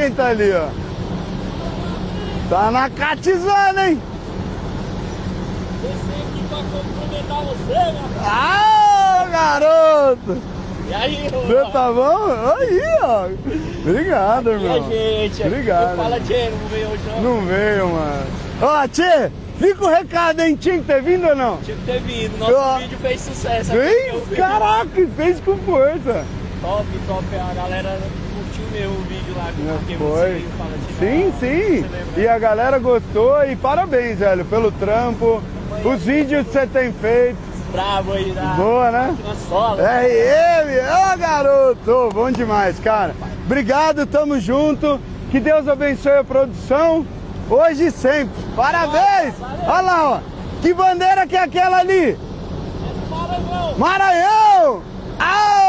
Quem tá ali, ó? Tá na catizana, hein? Descer aqui pra cumprimentar você, né? Ah, garoto! E aí, Você tá bom? Aí, ó. Obrigado, E irmão. a gente? Obrigado. Fala, Tchê, não veio hoje não? Não veio, mano. Ó, Tchê, fica o recado, hein? Tinha que ter vindo ou não? Tinha que ter vindo, nosso Ó. vídeo fez sucesso. Fez? Caraca, fez com força. Top, top, a galera curtiu meu vídeo lá que Foi. você fala, Tchê, Sim, sim. E a galera gostou e parabéns, velho, pelo trampo. Os vídeos que você tem feito. Bravo aí, da Boa, né? na sola. RM, ó garoto, bom demais, cara. Obrigado, tamo junto. Que Deus abençoe a produção, hoje e sempre. Parabéns! Olha lá, ó. Que bandeira que é aquela ali? Maranhão. Maranhão! Ah!